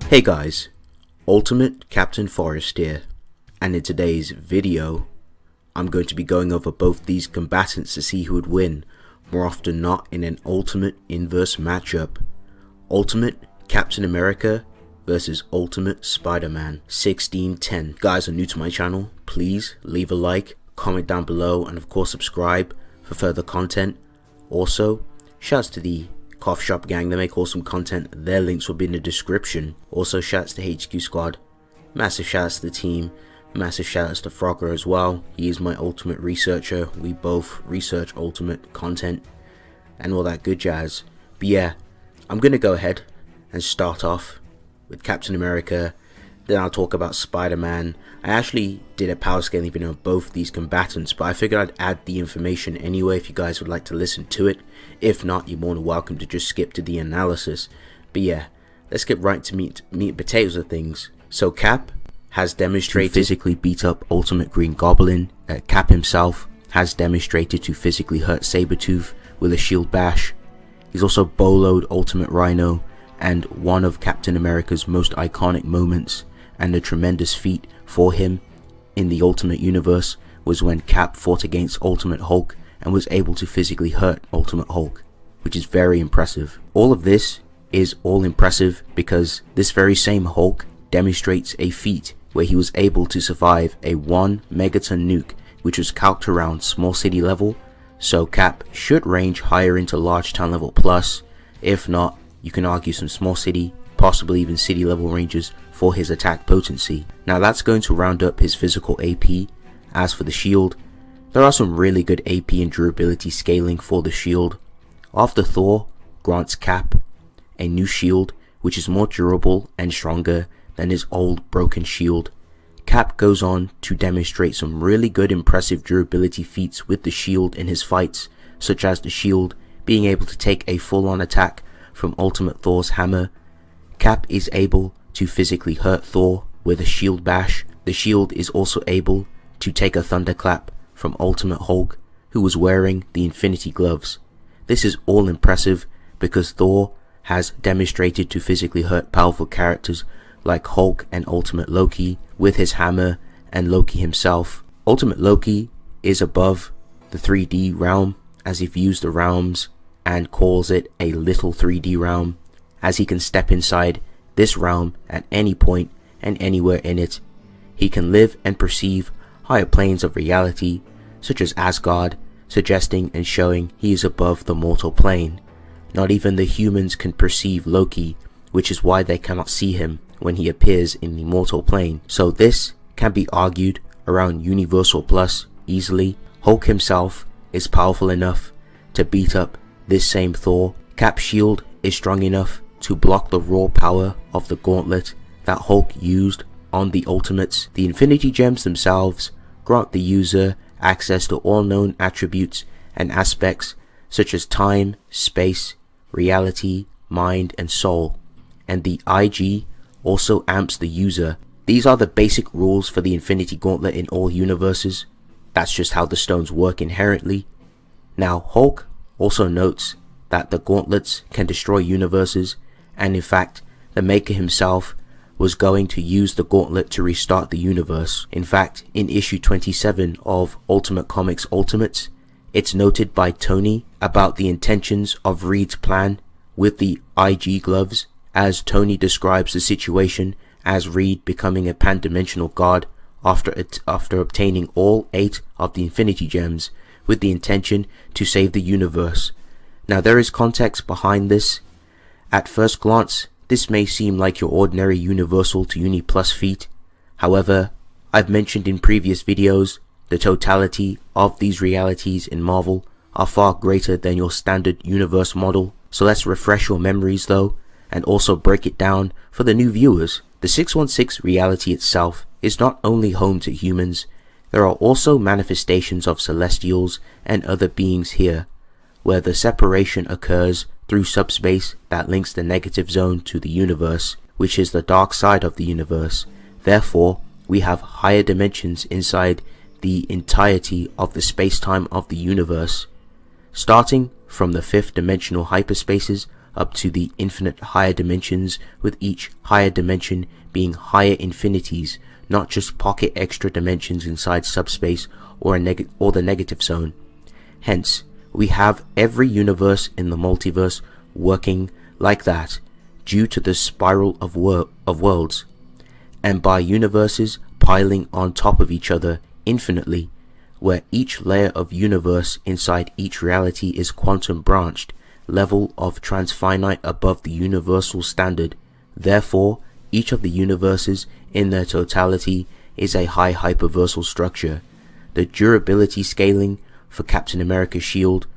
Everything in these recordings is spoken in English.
Hey guys, Ultimate Captain Forest here, and in today's video, I'm going to be going over both these combatants to see who would win more often than not in an Ultimate Inverse matchup. Ultimate Captain America versus Ultimate Spider-Man 1610. Guys are new to my channel, please leave a like, comment down below, and of course subscribe for further content. Also, shouts to the Cough Shop gang, they make awesome content, their links will be in the description. Also shouts to HQ Squad, massive shouts to the team, massive shouts to Frogger as well. He is my ultimate researcher, we both research ultimate content and all that good jazz. But yeah, I'm gonna go ahead and start off with Captain America, then I'll talk about Spider-Man. I actually did a power scaling video on both these combatants, but I figured I'd add the information anyway if you guys would like to listen to it. If not, you're more than welcome to just skip to the analysis. But yeah, let's get right to meat and potatoes of things. So Cap has demonstrated to physically beat up Ultimate Green Goblin. Cap himself has demonstrated to physically hurt Sabretooth with a shield bash. He's also boloed Ultimate Rhino, and one of Captain America's most iconic moments and a tremendous feat for him in the Ultimate Universe was when Cap fought against Ultimate Hulk and was able to physically hurt Ultimate Hulk, which is very impressive. All of this is all impressive because this very same Hulk demonstrates a feat where he was able to survive a 1 megaton nuke, which was calced around small city level, so Cap should range higher into large town level plus. If not, you can argue some small city, possibly even city level ranges for his attack potency. Now that's going to round up his physical AP. As for the shield, there are some really good AP and durability scaling for the shield. After Thor grants Cap a new shield which is more durable and stronger than his old broken shield, Cap goes on to demonstrate some really good impressive durability feats with the shield in his fights, such as the shield being able to take a full-on attack from Ultimate Thor's hammer. Cap is able to physically hurt Thor with a shield bash. The shield is also able to take a thunderclap from Ultimate Hulk, who was wearing the Infinity Gloves. This is all impressive because Thor has demonstrated to physically hurt powerful characters like Hulk and Ultimate Loki with his hammer, and Loki himself. Ultimate Loki is above the 3D realm, as he views the realms and calls it a little 3D realm, as he can step inside this realm at any point and anywhere in it. He can live and perceive higher planes of reality, such as Asgard, suggesting and showing he is above the mortal plane. Not even the humans can perceive Loki, which is why they cannot see him when he appears in the mortal plane. So this can be argued around Universal Plus easily. Hulk himself is powerful enough to beat up this same Thor. Cap's shield is strong enough to block the raw power of the gauntlet that Hulk used on the Ultimates. The Infinity Gems themselves grant the user access to all known attributes and aspects such as time, space, reality, mind, and soul, and the IG also amps the user. These are the basic rules for the Infinity Gauntlet in all universes. That's just how the stones work inherently. Now Hulk also notes that the gauntlets can destroy universes, and in fact the maker himself was going to use the gauntlet to restart the universe. In fact, in issue 27 of Ultimate Comics Ultimates, it's noted by Tony about the intentions of Reed's plan with the IG gloves, as Tony describes the situation as Reed becoming a pan-dimensional god after obtaining all 8 of the Infinity Gems with the intention to save the universe. Now there is context behind this. At first glance, this may seem like your ordinary Universal to Uni Plus feat. However, I've mentioned in previous videos, the totality of these realities in Marvel are far greater than your standard universe model. So let's refresh your memories though, and also break it down for the new viewers. The 616 reality itself is not only home to humans, there are also manifestations of celestials and other beings here, where the separation occurs through subspace that links the negative zone to the universe, which is the dark side of the universe. Therefore, we have higher dimensions inside the entirety of the space-time of the universe. Starting from the 5th dimensional hyperspaces up to the infinite higher dimensions, with each higher dimension being higher infinities, not just pocket extra dimensions inside subspace or the negative zone. Hence, we have every universe in the multiverse working like that due to the spiral of worlds, and by universes piling on top of each other infinitely, where each layer of universe inside each reality is quantum branched, level of transfinite above the universal standard. Therefore, each of the universes in their totality is a high hyperversal structure. The durability scaling for Captain America's shield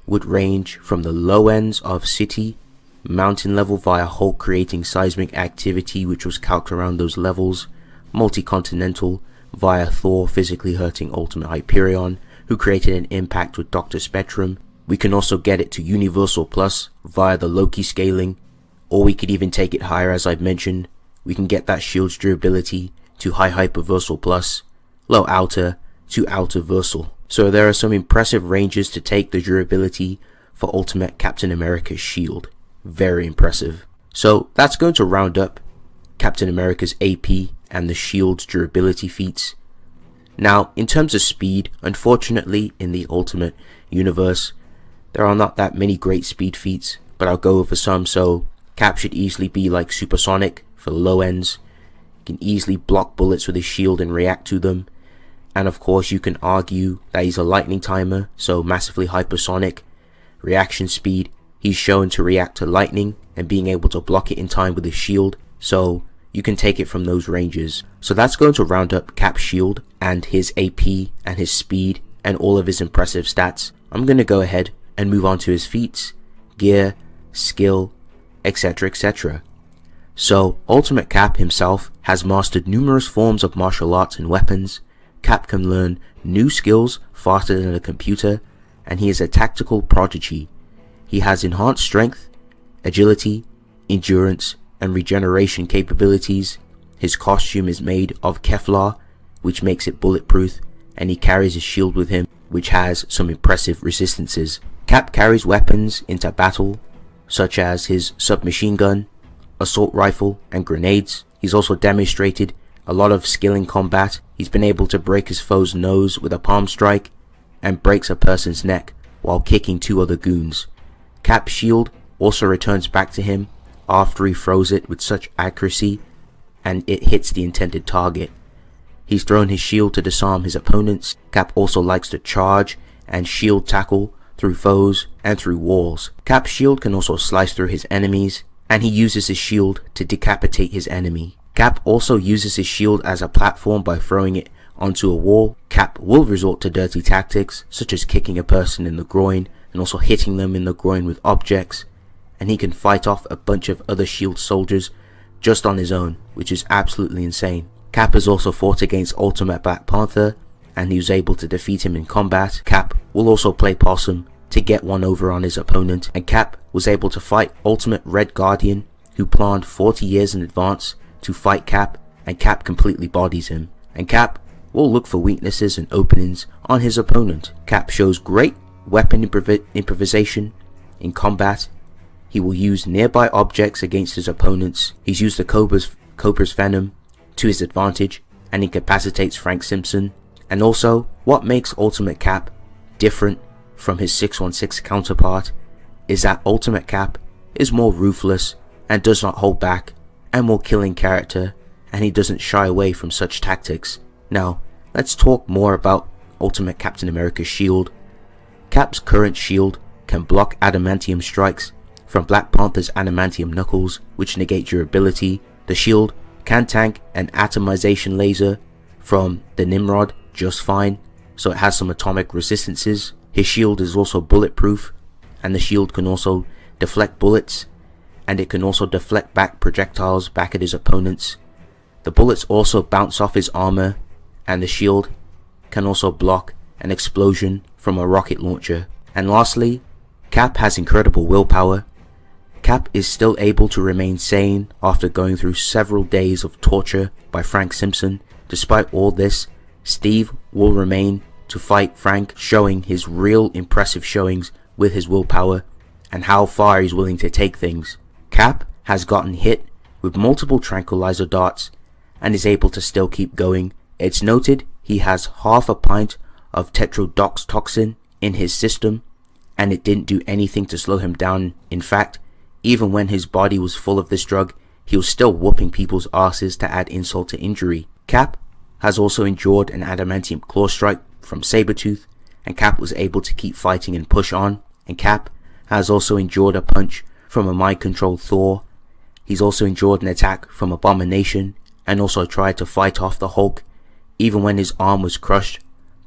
would range from the low ends of city, mountain level via Hulk creating seismic activity which was calced around those levels, multi-continental via Thor physically hurting Ultimate Hyperion, who created an impact with Dr. Spectrum. We can also get it to Universal Plus via the Loki scaling, or we could even take it higher, as I've mentioned. We can get that shield's durability to High Hyperversal Plus, Low Outer to Outer Versal. So there are some impressive ranges to take the durability for Ultimate Captain America's shield. Very impressive. So that's going to round up Captain America's AP and the shield's durability feats. Now, in terms of speed, unfortunately in the Ultimate universe, there are not that many great speed feats, but I'll go over some. So Cap should easily be like supersonic for the low ends. He can easily block bullets with his shield and react to them. And of course you can argue that he's a lightning timer, so massively hypersonic. Reaction speed, he's shown to react to lightning and being able to block it in time with his shield, so you can take it from those ranges. So that's going to round up Cap's shield and his AP and his speed and all of his impressive stats. I'm going to go ahead and move on to his feats, gear, skill, etc, etc. So Ultimate Cap himself has mastered numerous forms of martial arts and weapons. Cap can learn new skills faster than a computer, and he is a tactical prodigy. He has enhanced strength, agility, endurance, and regeneration capabilities. His costume is made of Kevlar, which makes it bulletproof, and he carries a shield with him, which has some impressive resistances. Cap carries weapons into battle, such as his submachine gun, assault rifle, and grenades. He's also demonstrated a lot of skill in combat. He's been able to break his foe's nose with a palm strike, and breaks a person's neck while kicking two other goons. Cap's shield also returns back to him after he throws it with such accuracy, and it hits the intended target. He's thrown his shield to disarm his opponents. Cap also likes to charge and shield tackle through foes and through walls. Cap's shield can also slice through his enemies, and he uses his shield to decapitate his enemy. Cap also uses his shield as a platform by throwing it onto a wall. Cap will resort to dirty tactics such as kicking a person in the groin and also hitting them in the groin with objects, and he can fight off a bunch of other shield soldiers just on his own, which is absolutely insane. Cap has also fought against Ultimate Black Panther, and he was able to defeat him in combat. Cap will also play possum to get one over on his opponent, and Cap was able to fight Ultimate Red Guardian, who planned 40 years in advance to fight Cap, and Cap completely bodies him. And Cap will look for weaknesses and openings on his opponent. Cap shows great weapon improvisation in combat. He will use nearby objects against his opponents. He's used the Cobra's venom to his advantage and incapacitates Frank Simpson. And also, what makes Ultimate Cap different from his 616 counterpart is that Ultimate Cap is more ruthless and does not hold back, and more killing character, and he doesn't shy away from such tactics. Now, let's talk more about Ultimate Captain America's shield. Cap's current shield can block adamantium strikes from Black Panther's adamantium knuckles, which negate durability. The shield can tank an atomization laser from the Nimrod just fine, so it has some atomic resistances. His shield is also bulletproof, and the shield can also deflect bullets, and it can also deflect back projectiles back at his opponents. The bullets also bounce off his armor, and the shield can also block an explosion from a rocket launcher. And lastly, Cap has incredible willpower. Cap is still able to remain sane after going through several days of torture by Frank Simpson. Despite all this, Steve will remain to fight Frank, showing his real impressive showings with his willpower, and how far he's willing to take things. Cap has gotten hit with multiple tranquilizer darts and is able to still keep going. It's noted he has half a pint of tetrodotoxin in his system, and it didn't do anything to slow him down. In fact, even when his body was full of this drug, he was still whooping people's asses to add insult to injury. Cap has also endured an adamantium claw strike from Sabretooth, and Cap was able to keep fighting and push on. And Cap has also endured a punch from a mind-controlled Thor. He's also endured an attack from Abomination, and also tried to fight off the Hulk, even when his arm was crushed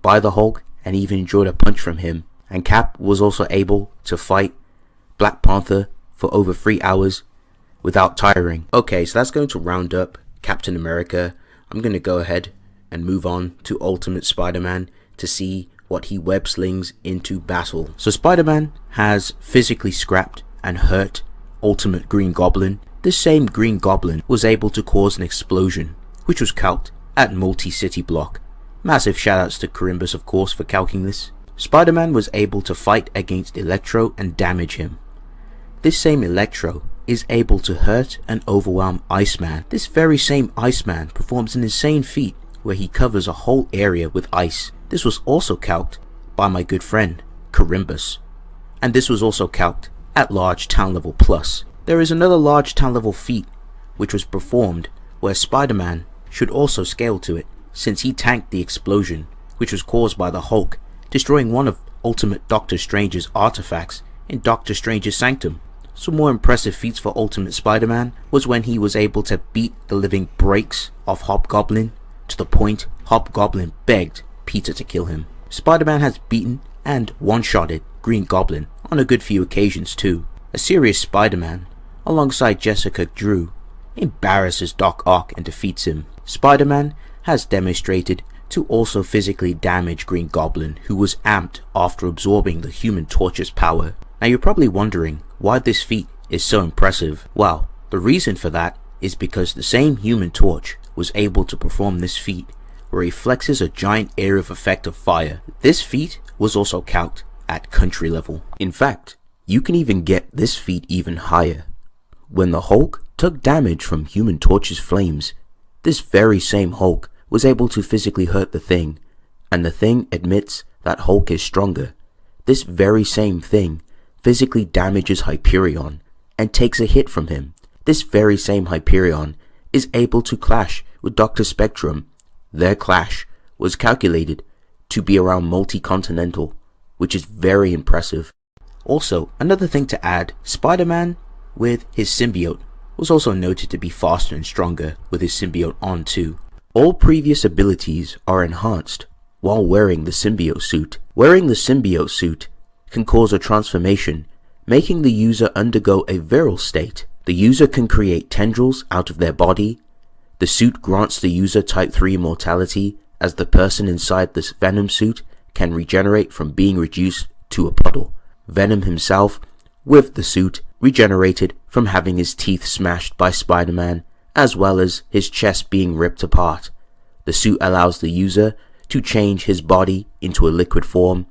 by the Hulk, and even endured a punch from him. And Cap was also able to fight Black Panther for over 3 hours without tiring. Okay, so that's going to round up Captain America. I'm going to go ahead and move on to Ultimate Spider-Man to see what he web slings into battle. So Spider-Man has physically scrapped and hurt Ultimate Green Goblin. This same Green Goblin was able to cause an explosion, which was calced at Multi-City Block. Massive shoutouts to KKrimbus, of course, for calcing this. Spider-Man was able to fight against Electro and damage him. This same Electro is able to hurt and overwhelm Iceman. This very same Iceman performs an insane feat where he covers a whole area with ice. This was also calced by my good friend KKrimbus, and this was also calced at Large Town Level Plus. There is another Large Town Level feat which was performed where Spider-Man should also scale to it, since he tanked the explosion which was caused by the Hulk, destroying one of Ultimate Doctor Strange's artifacts in Doctor Strange's sanctum. Some more impressive feats for Ultimate Spider-Man was when he was able to beat the living brakes off Hobgoblin, to the point Hobgoblin begged Peter to kill him. Spider-Man has beaten and one-shotted Green Goblin on a good few occasions too. A serious Spider-Man, alongside Jessica Drew, embarrasses Doc Ock and defeats him. Spider-Man has demonstrated to also physically damage Green Goblin, who was amped after absorbing the Human Torch's power. Now you're probably wondering why this feat is so impressive. Well, the reason for that is because the same Human Torch was able to perform this feat where he flexes a giant area of effect of fire. This feat was also calced at country level. In fact, you can even get this feat even higher. When the Hulk took damage from Human Torch's flames, this very same Hulk was able to physically hurt the Thing, and the Thing admits that Hulk is stronger. This very same Thing physically damages Hyperion and takes a hit from him. This very same Hyperion is able to clash with Dr. Spectrum. Their clash was calculated to be around multi-continental, which is very impressive. Also, another thing to add, Spider-Man with his symbiote was also noted to be faster and stronger with his symbiote on too. All previous abilities are enhanced while wearing the symbiote suit. Wearing the symbiote suit can cause a transformation, making the user undergo a virile state. The user can create tendrils out of their body. The suit grants the user type 3 immortality, as the person inside this Venom suit can regenerate from being reduced to a puddle. Venom himself, with the suit, regenerated from having his teeth smashed by Spider-Man, as well as his chest being ripped apart. The suit allows the user to change his body into a liquid form,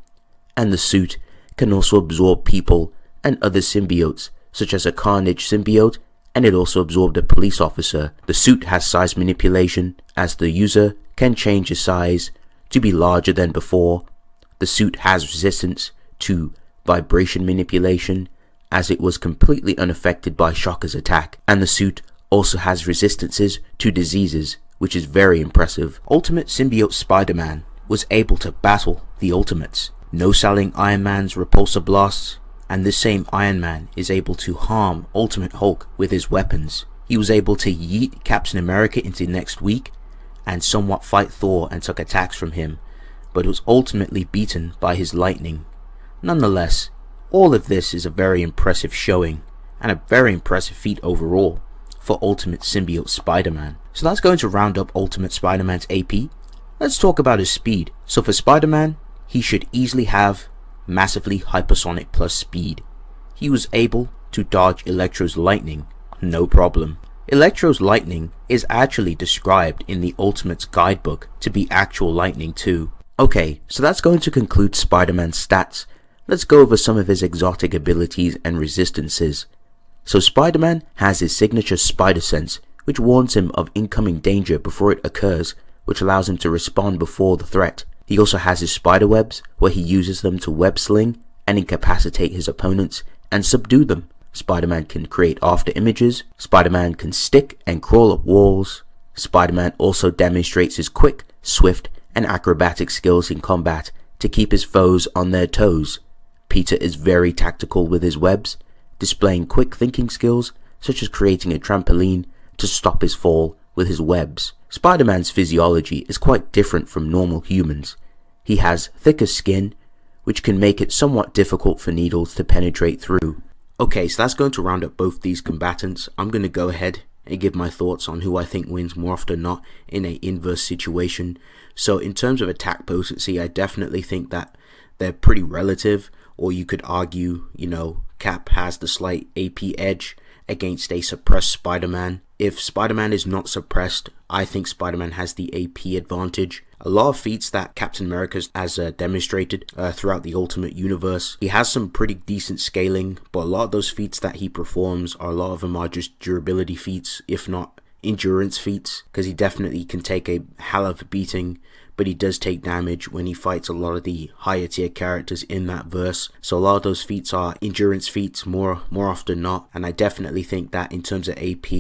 and the suit can also absorb people and other symbiotes, such as a Carnage symbiote, and it also absorbed a police officer. The suit has size manipulation, as the user can change his size to be larger than before. The suit has resistance to vibration manipulation, as it was completely unaffected by Shocker's attack, and the suit also has resistances to diseases, which is very impressive. Ultimate Symbiote Spider-Man was able to battle the Ultimates, no-selling Iron Man's repulsor blasts, and this same Iron Man is able to harm Ultimate Hulk with his weapons. He was able to yeet Captain America into next week and somewhat fight Thor and took attacks from him, but was ultimately beaten by his lightning. Nonetheless, all of this is a very impressive showing and a very impressive feat overall for Ultimate Symbiote Spider-Man. So that's going to round up Ultimate Spider-Man's AP. Let's talk about his speed. So for Spider-Man, he should easily have massively hypersonic plus speed. He was able to dodge Electro's lightning, no problem. Electro's lightning is actually described in the Ultimates guidebook to be actual lightning too. Okay, so that's going to conclude Spider-Man's stats. let's go over some of his exotic abilities and resistances. So Spider-Man has his signature spider sense, which warns him of incoming danger before it occurs, which allows him to respond before the threat. He also has his spider webs, where he uses them to web sling and incapacitate his opponents and subdue them. Spider-Man can create after images. Spider-Man can stick and crawl up walls. Spider-Man also demonstrates his quick, swift, and acrobatic skills in combat to keep his foes on their toes. Peter is very tactical with his webs, displaying quick thinking skills such as creating a trampoline to stop his fall with his webs. Spider-Man's physiology is quite different from normal humans. He has thicker skin, which can make it somewhat difficult for needles to penetrate through. Okay, so that's going to round up both these combatants. I'm going to go ahead and give my thoughts on who I think wins more often than not in an inverse situation. So in terms of attack potency, I definitely think that they're pretty relative, or you could argue, Cap has the slight AP edge against a suppressed Spider-Man. If Spider-Man is not suppressed, I think Spider-Man has the AP advantage. A lot of feats that Captain America has demonstrated throughout the Ultimate Universe, he has some pretty decent scaling, but a lot of those feats that he performs, a lot of them are just durability feats, if not endurance feats, because he definitely can take a hell of a beating, but he does take damage when he fights a lot of the higher tier characters in that verse. So a lot of those feats are endurance feats more often than not, and I definitely think that in terms of AP,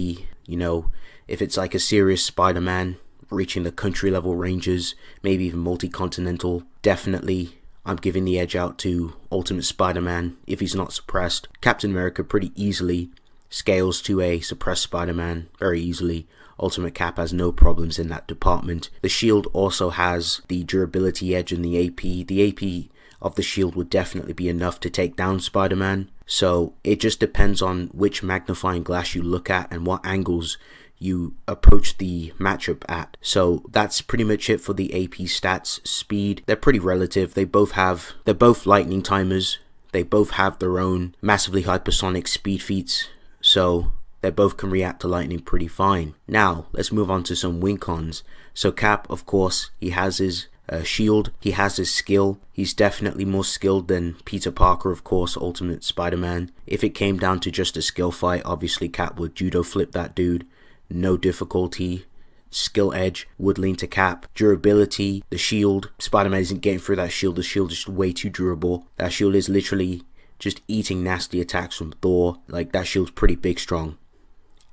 if it's like a serious Spider-Man reaching the country level ranges, maybe even multi-continental, definitely I'm giving the edge out to Ultimate Spider-Man if he's not suppressed. Captain America pretty easily scales to a suppressed Spider-Man very easily. Ultimate Cap has no problems in that department. The shield also has the durability edge in the AP. The AP of the shield would definitely be enough to take down Spider-Man. So it just depends on which magnifying glass you look at and what angles you approach the matchup at. So that's pretty much it for the AP stats. Speed, they're pretty relative. They're both lightning timers. They both have their own massively hypersonic speed feats. So they both can react to lightning pretty fine. Now, let's move on to some win cons. So Cap, of course, he has his shield, he has his skill. He's definitely more skilled than Peter Parker, of course, Ultimate Spider-Man. If it came down to just a skill fight, obviously Cap would judo flip that dude. No difficulty. Skill edge would lean to Cap. Durability, the shield, Spider-Man isn't getting through that shield. The shield is way too durable. That shield is literally just eating nasty attacks from Thor. Like, that shield's pretty big strong.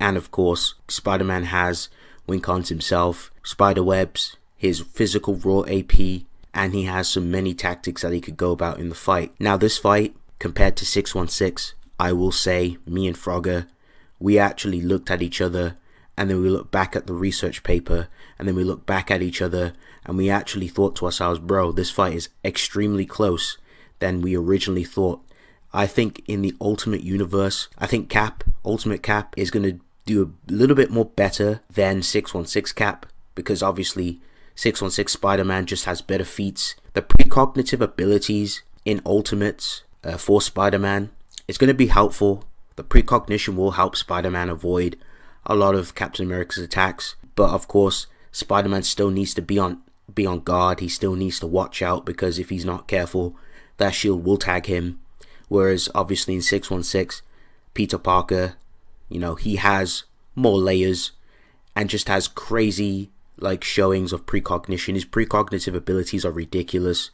And of course, Spider-Man has win cons himself, spider webs, his physical raw AP, and he has so many tactics that he could go about in the fight. Now this fight, compared to 616, I will say, me and Frogger, we actually looked at each other, and then we looked back at the research paper, and then we looked back at each other, and we actually thought to ourselves, bro, this fight is extremely close than we originally thought. I think in the Ultimate Universe, I think Ultimate Cap is going to do a little bit more better than 616 Cap, because obviously 616 Spider-Man just has better feats. The precognitive abilities in Ultimates for Spider-Man, it's going to be helpful. The precognition will help Spider-Man avoid a lot of Captain America's attacks, but of course Spider-Man still needs to be on guard. He still needs to watch out, because if he's not careful, that shield will tag him. Whereas obviously in 616, Peter Parker, he has more layers and just has crazy showings of precognition. His precognitive abilities are ridiculous.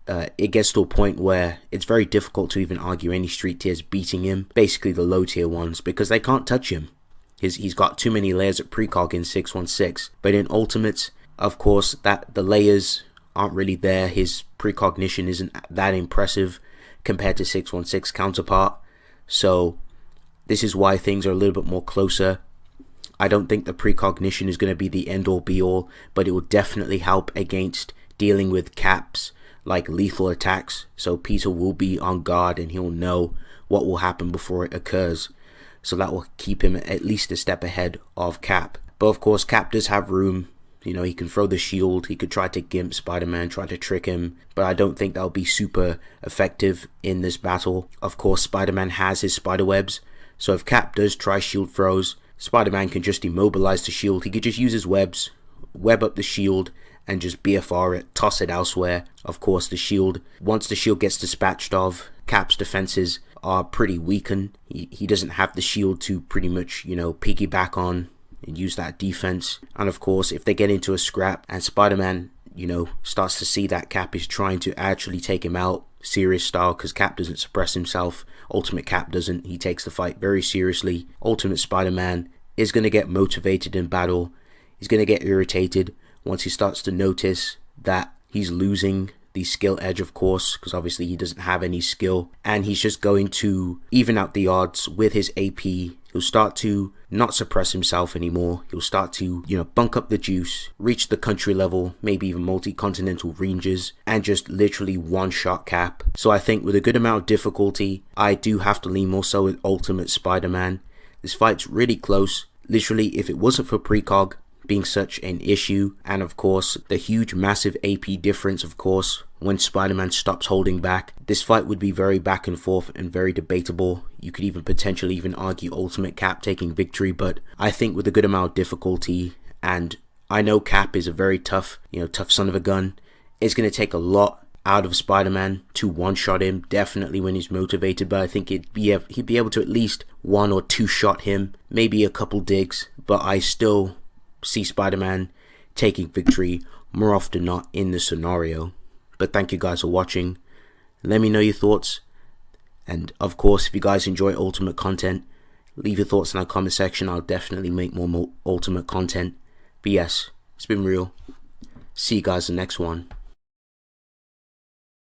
It gets to a point where it's very difficult to even argue any street tiers beating him, basically the low tier ones, because they can't touch him. He's got too many layers of precog in 616. But in Ultimates, of course, that the layers aren't really there. His precognition isn't that impressive compared to 616 counterpart. So this is why things are a little bit more closer. I don't think the precognition is going to be the end all be all, but it will definitely help against dealing with Cap's lethal attacks. So Peter will be on guard and he'll know what will happen before it occurs. So that will keep him at least a step ahead of Cap. But of course, Cap does have room. He can throw the shield. He could try to gimp Spider-Man, try to trick him. But I don't think that'll be super effective in this battle. Of course, Spider-Man has his spider webs. So if Cap does try shield throws, Spider-Man can just immobilize the shield. He could just use his webs, web up the shield, and just BFR it, toss it elsewhere. Of course, the shield, once the shield gets dispatched of, Cap's defenses are pretty weakened. He doesn't have the shield to pretty much, you know, piggyback on and use that defense. And of course, if they get into a scrap and Spider-Man, you know, starts to see that Cap is trying to actually take him out serious style, because Cap doesn't suppress himself, Ultimate Cap doesn't, he takes the fight very seriously. Ultimate Spider-Man is going to get motivated in battle. He's going to get irritated once he starts to notice that he's losing the skill edge, of course, because obviously he doesn't have any skill, and he's just going to even out the odds with his AP. He'll start to not suppress himself anymore. He'll start to, you know, bunk up the juice, reach the country level, maybe even multi-continental ranges, and just literally one-shot Cap. So I think with a good amount of difficulty, I do have to lean more so with Ultimate Spider-Man. This fight's really close. Literally, if it wasn't for precog being such an issue, and of course the huge massive AP difference, of course, when Spider-Man stops holding back, this fight would be very back and forth and very debatable. You could even potentially even argue Ultimate Cap taking victory, but I think with a good amount of difficulty, and I know Cap is a very tough, you know, tough son of a gun, it's going to take a lot out of Spider-Man to one-shot him, definitely when he's motivated, but I think he'd be able to at least one or two shot him, maybe a couple digs, but I still see Spider-Man taking victory more often than not in this scenario. But thank you guys for watching. Let me know your thoughts, and of course, if you guys enjoy Ultimate content, leave your thoughts in the comment section. I'll definitely make more Ultimate content. But yes, it's been real. See you guys in the next one.